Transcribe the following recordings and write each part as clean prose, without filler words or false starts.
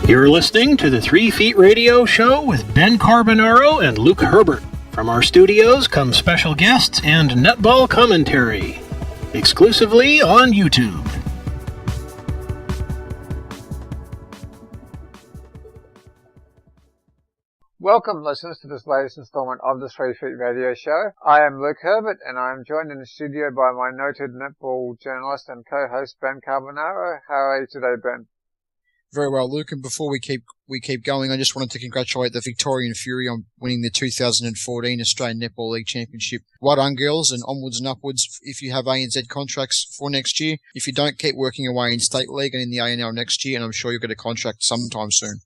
You're listening to the 3 Feet Radio Show with Ben Carbonaro and Luke Herbert. From our studios come special guests and netball commentary, exclusively on YouTube. Welcome, listeners, to this latest installment of the 3 Feet Radio Show. I am Luke Herbert, and I am joined in the studio by my noted netball journalist and co-host Ben Carbonaro. How are you today, Ben? Very well, Luke. And before we keep going, I just wanted to congratulate the Victorian Fury on winning the 2014 Australian Netball League Championship. Well done, girls, and onwards and upwards if you have ANZ contracts for next year. If you don't, keep working away in State League and in the ANL next year, and I'm sure you'll get a contract sometime soon.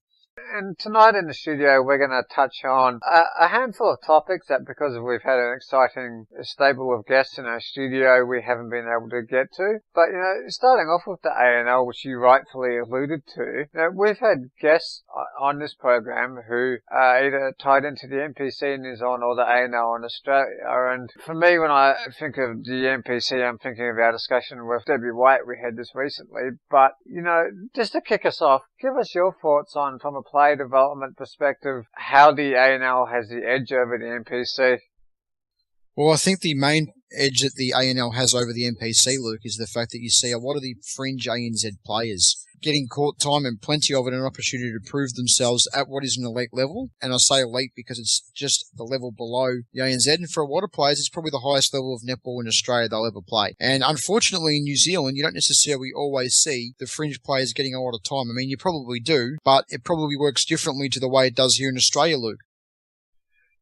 And tonight in the studio, we're going to touch on a handful of topics that, because we've had an exciting stable of guests in our studio, we haven't been able to get to. But, starting off with the ANL, which you rightfully alluded to, we've had guests on this program who are either tied into the NPC News On or the ANL in Australia. And for me, when I think of the NPC, I'm thinking of our discussion with Debbie White. We had this recently. But, just to kick us off, give us your thoughts on, from a player development perspective, how the ANL has the edge over the NPC. Well, I think the main edge that the ANL has over the NPC, Luke, is the fact that you see a lot of the fringe ANZ players getting court time and plenty of it, an opportunity to prove themselves at what is an elite level. And I say elite because it's just the level below the ANZ. And for a lot of players, it's probably the highest level of netball in Australia they'll ever play. And unfortunately, in New Zealand, you don't necessarily always see the fringe players getting a lot of time. I mean, you probably do, but it probably works differently to the way it does here in Australia, Luke.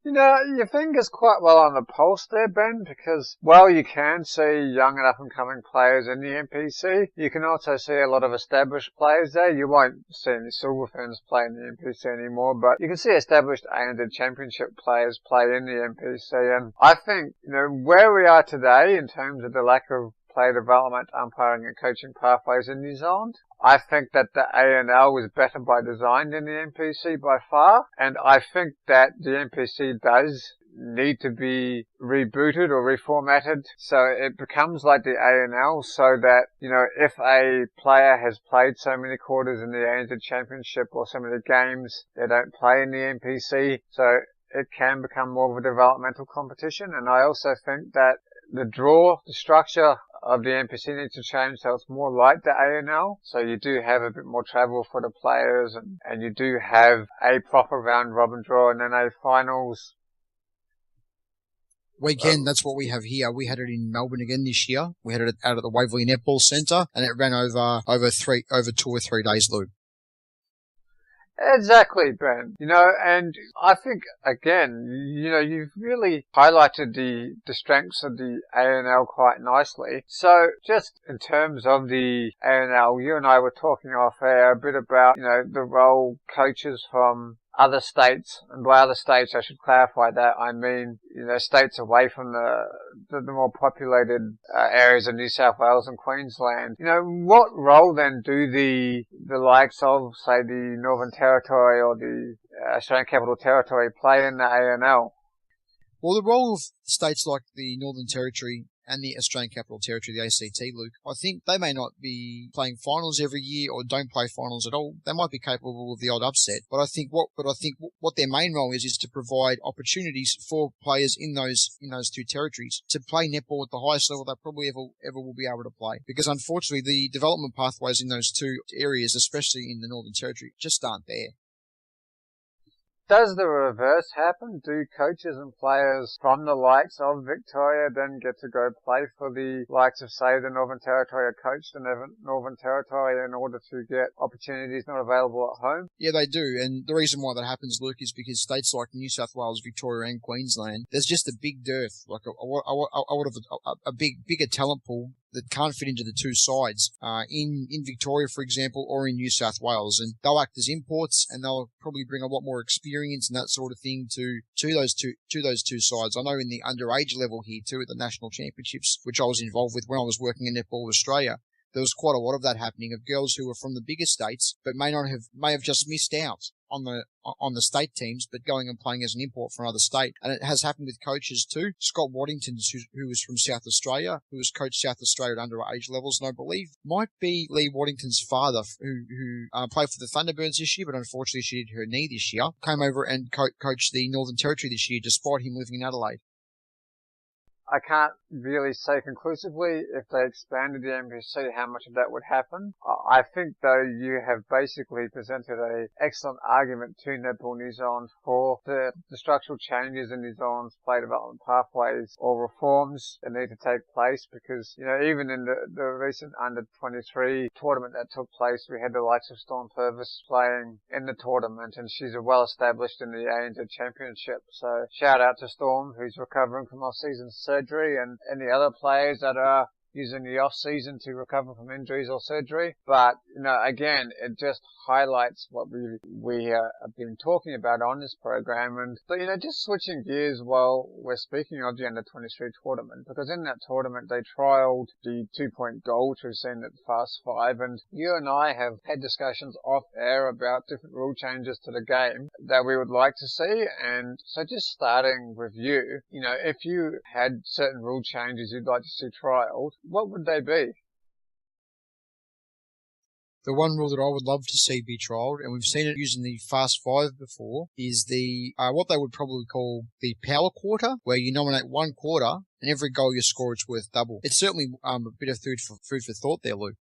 Your finger's quite well on the pulse there, Ben, because while you can see young and up-and-coming players in the NPC, you can also see a lot of established players there. You won't see any Silver Ferns play in the NPC anymore, but you can see established ANZ Championship players play in the NPC. And I think, where we are today in terms of the lack of player development, umpiring and coaching pathways in New Zealand, I think that the ANL was better by design than the NPC by far, and I think that the NPC does need to be rebooted or reformatted so it becomes like the ANL, so that, if a player has played so many quarters in the ANZ Championship or so many games, they don't play in the NPC, so it can become more of a developmental competition. And I also think that the structure of the NPC needs to change so it's more like the ANL. So you do have a bit more travel for the players, and you do have a proper round robin draw and then a finals. Weekend, that's what we have here. We had it in Melbourne again this year. We had it out at the Waverley Netball Centre, and it ran over 2 or 3 days, Luke. Exactly, Ben. And I think, again, you've really highlighted the strengths of the ANL quite nicely. So just in terms of the ANL, you and I were talking off air a bit about, the role coaches from other states, and by other states I should clarify that I mean, states away from the more populated areas of New South Wales and Queensland. What role then do the likes of, say, the Northern Territory or the Australian Capital Territory play in the ANL? Well, the role of states like the Northern Territory and the Australian Capital Territory, the ACT, Luke, I think they may not be playing finals every year or don't play finals at all. They might be capable of the odd upset, but I think what their main role is to provide opportunities for players in those 2 territories to play netball at the highest level they probably ever will be able to play. Because unfortunately, the development pathways in those 2 areas, especially in the Northern Territory, just aren't there. Does the reverse happen? Do coaches and players from the likes of Victoria then get to go play for the likes of, say, the Northern Territory, or coach the Northern Territory in order to get opportunities not available at home? Yeah, they do. And the reason why that happens, Luke, is because states like New South Wales, Victoria and Queensland, there's just a big dearth, like a bigger talent pool that can't fit into the 2 sides in Victoria, for example, or in New South Wales. And they'll act as imports, and they'll probably bring a lot more experience and that sort of thing to those two sides. I know in the underage level here too, at the national championships, which I was involved with when I was working in Netball Australia, there was quite a lot of that happening, of girls who were from the bigger states but may have just missed out on the state teams, but going and playing as an import for another state. And it has happened with coaches too. Scott Waddington, who was from South Australia, who has coached South Australia at underage levels, and I believe might be Lee Waddington's father, who played for the Thunderbirds this year, but unfortunately she did her knee this year, came over and coached the Northern Territory this year, despite him living in Adelaide. I can't really say conclusively if they expanded the NPC how much of that would happen. I think though you have basically presented an excellent argument to Netball New Zealand for the structural changes in New Zealand's play development pathways or reforms that need to take place, because, you know, even in the recent under-23 tournament that took place, we had the likes of Storm Purvis playing in the tournament, and she's well established in the ANZ Championship. So shout out to Storm, who's recovering from off-season surgery, and any other players that are using the off season to recover from injuries or surgery. But, you know, again, it just highlights what we have been talking about on this program. And, you know, just switching gears while we're speaking of the under-23 tournament, because in that tournament they trialled the 2-point goal, which we've seen at Fast 5, and you and I have had discussions off air about different rule changes to the game that we would like to see. And so just starting with you, you know, if you had certain rule changes you'd like to see trialled, what would they be? The one rule that I would love to see be trialled, and we've seen it using the Fast 5 before, is the what they would probably call the power quarter, where you nominate one quarter, and every goal you score it's worth double. It's certainly a bit of food for thought there, Luke.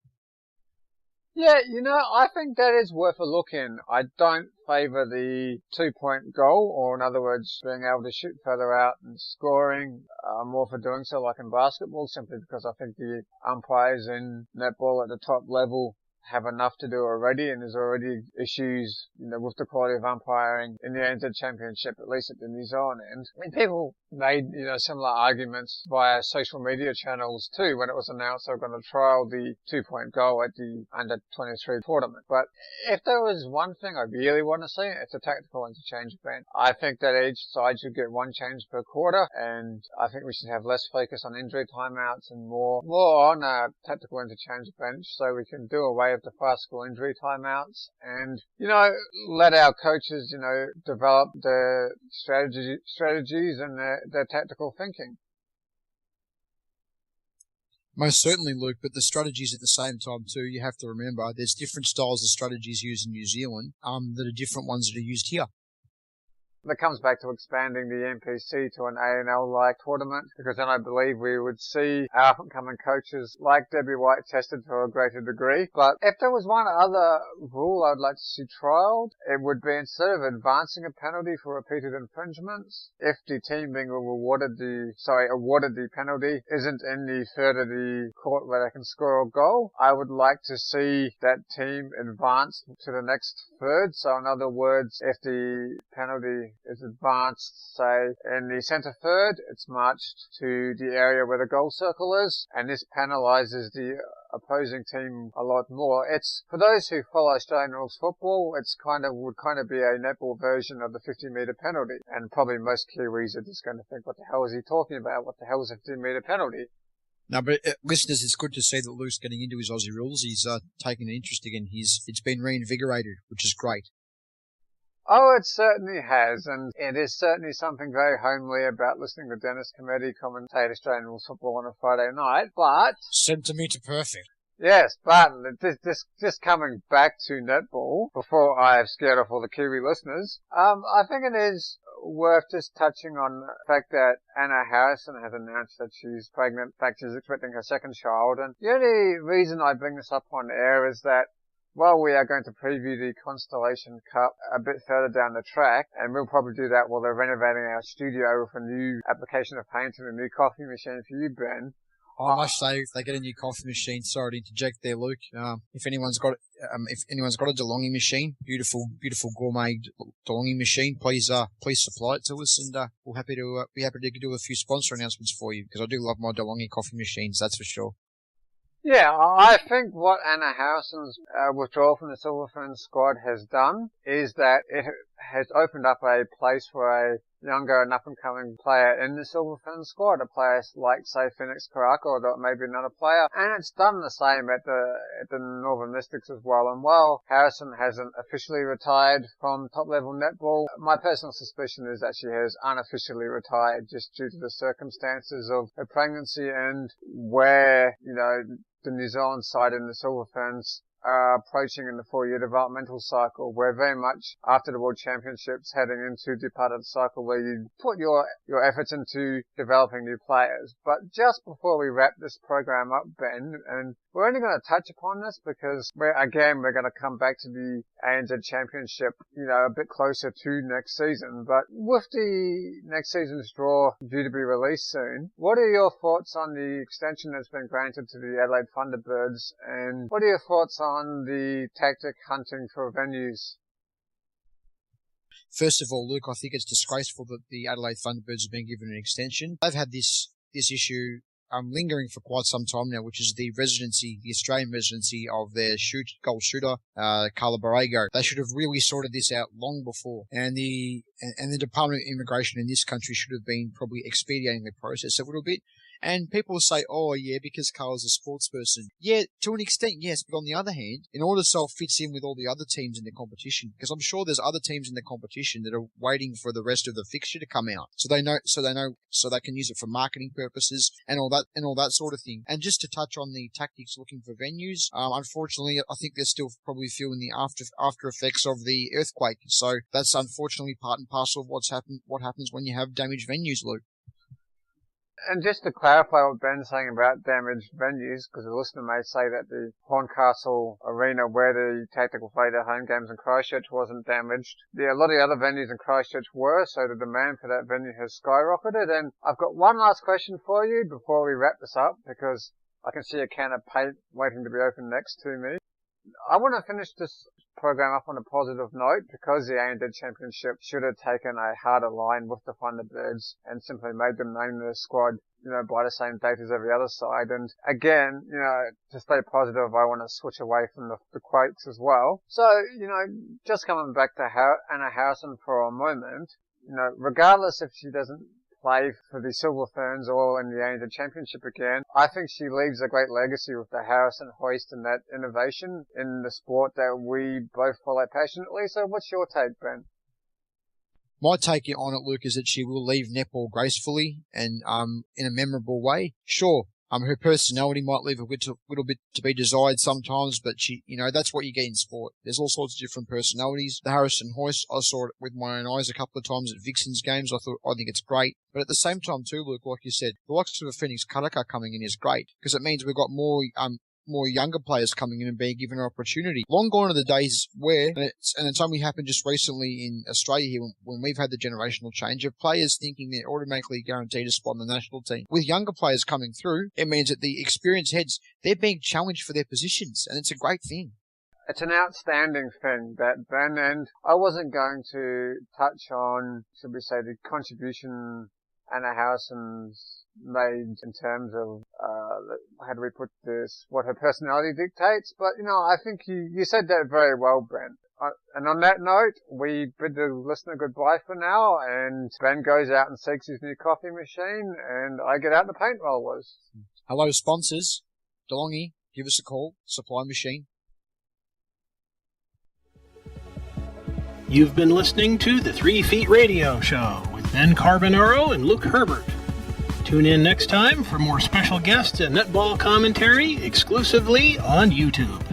Yeah, you know, I think that is worth a look in. I don't favour the 2-point goal, or in other words, being able to shoot further out and scoring. I'm more for doing so like in basketball, simply because I think the umpires in netball at the top level have enough to do already, and there's already issues, you know, with the quality of umpiring in the ANZ Championship, at least at the New Zealand end. I mean, people made, you know, similar arguments via social media channels too when it was announced they were going to trial the 2-point goal at the under-23 tournament. But if there was one thing I really want to see, it's a tactical interchange event. I think that each side should get one change per quarter, and I think we should have less focus on injury timeouts and more on a tactical interchange bench, so we can do away with the fast school injury timeouts, and, you know, let our coaches, you know, develop their strategies and their tactical thinking. Most certainly, Luke, but the strategies at the same time too, you have to remember there's different styles of strategies used in New Zealand that are different ones that are used here. That comes back to expanding the NPC to an ANL-like tournament, because then I believe we would see our up-and-coming coaches like Debbie White tested to a greater degree. But if there was one other rule I'd like to see trialled, it would be, instead of advancing a penalty for repeated infringements, if the team being awarded the penalty isn't in the third of the court where they can score a goal, I would like to see that team advance to the next third. So in other words, if the penalty is advanced, say, in the centre third, it's marched to the area where the goal circle is, and this penalises the opposing team a lot more. It's, for those who follow Australian rules football, would kind of be a netball version of the 50-metre penalty, and probably most Kiwis are just going to think, what the hell is he talking about? What the hell is a 50-metre penalty? No, but listeners, it's good to see that Luke's getting into his Aussie rules. He's taking an interest again. It's been reinvigorated, which is great. Oh, it certainly has, and it is certainly something very homely about listening to Dennis Cometti commentate Australian rules football on a Friday night, but... Centimetre perfect. Yes, but just coming back to netball, before I have scared off all the Kiwi listeners, I think it is worth just touching on the fact that Anna Harrison has announced that she's pregnant. In fact, she's expecting her second child, and the only reason I bring this up on air is that while we are going to preview the Constellation Cup a bit further down the track, and we'll probably do that while they're renovating our studio with a new application of paint and a new coffee machine for you, Ben. I must say, if they get a new coffee machine, sorry to interject there, Luke. If anyone's got a DeLonghi machine, beautiful gourmet DeLonghi machine, please supply it to us, and we'll be happy to do a few sponsor announcements for you, because I do love my DeLonghi coffee machines, that's for sure. Yeah, I think what Anna Harrison's withdrawal from the Silverfern squad has done is that it has opened up a place for a younger and up-and-coming player in the Silver Fern squad, a player like, say, Phoenix Karaka, or maybe another player. And it's done the same at the Northern Mystics as well. And while Harrison hasn't officially retired from top-level netball, my personal suspicion is that she has unofficially retired just due to the circumstances of her pregnancy and where, the New Zealand side in the Silver Ferns are approaching in the 4-year developmental cycle. We're very much after the World Championships heading into the part of the cycle where you put your efforts into developing new players. But just before we wrap this program up, Ben, and we're only going to touch upon this because we're going to come back to the ANZ Championship, a bit closer to next season. But with the next season's draw due to be released soon, what are your thoughts on the extension that's been granted to the Adelaide Thunderbirds, and what are your thoughts on the tactic hunting for venues? First of all, Luke, I think it's disgraceful that the Adelaide Thunderbirds have been given an extension. They've had this issue lingering for quite some time now, which is the Australian residency of their goal shooter, Carla Borrego. They should have really sorted this out long before, and the Department of Immigration in this country should have been probably expediting the process a little bit. And people will say, oh, yeah, because Carla's a sports person. Yeah, to an extent, yes. But on the other hand, in order so it fits in with all the other teams in the competition, because I'm sure there's other teams in the competition that are waiting for the rest of the fixture to come out. So they can use it for marketing purposes and all that sort of thing. And just to touch on the tactics looking for venues, unfortunately, I think they're still probably feeling the after effects of the earthquake. So that's unfortunately part and parcel of what happens when you have damaged venues, Luke. And just to clarify what Ben's saying about damaged venues, because the listener may say that the Horncastle Arena where the Tactical played their home games in Christchurch wasn't damaged. A lot of the other venues in Christchurch were, so the demand for that venue has skyrocketed. And I've got one last question for you before we wrap this up, because I can see a can of paint waiting to be opened next to me. I want to finish this program up on a positive note, because the ANZ Championship should have taken a harder line with the Thunderbirds and simply made them name their squad, by the same date as every other side. And again, to stay positive, I want to switch away from the quotes as well. So, just coming back to Anna Harrison for a moment, regardless if she doesn't play for the Silver Ferns or in the ANZ Championship again, I think she leaves a great legacy with the Harrison hoist and that innovation in the sport that we both follow passionately. So what's your take, Ben? My take on it, Luke, is that she will leave netball gracefully and in a memorable way. Sure, her personality might leave a little bit to be desired sometimes, but that's what you get in sport. There's all sorts of different personalities. The Harrison hoist, I saw it with my own eyes a couple of times at Vixen's games. I think it's great. But at the same time too, Luke, like you said, the likes of a Phoenix Karaka coming in is great, because it means we've got more younger players coming in and being given an opportunity. Long gone are the days where, and it's only happened just recently in Australia here when we've had the generational change of players thinking they're automatically guaranteed a spot in the national team. With younger players coming through, it means that the experienced heads, they're being challenged for their positions, and it's a great thing. It's an outstanding thing, that, Ben, and I wasn't going to touch on, should we say, the contribution Anna Harrison's made in terms of, how do we put this, what her personality dictates, but, I think you said that very well, Ben. And on that note, we bid the listener goodbye for now, and Ben goes out and seeks his new coffee machine, and I get out the paint rollers. Hello, sponsors. DeLonghi, give us a call. Supply machine. You've been listening to the 3 Feet Radio Show with Ben Carbonaro and Luke Herbert. Tune in next time for more special guests and netball commentary exclusively on YouTube.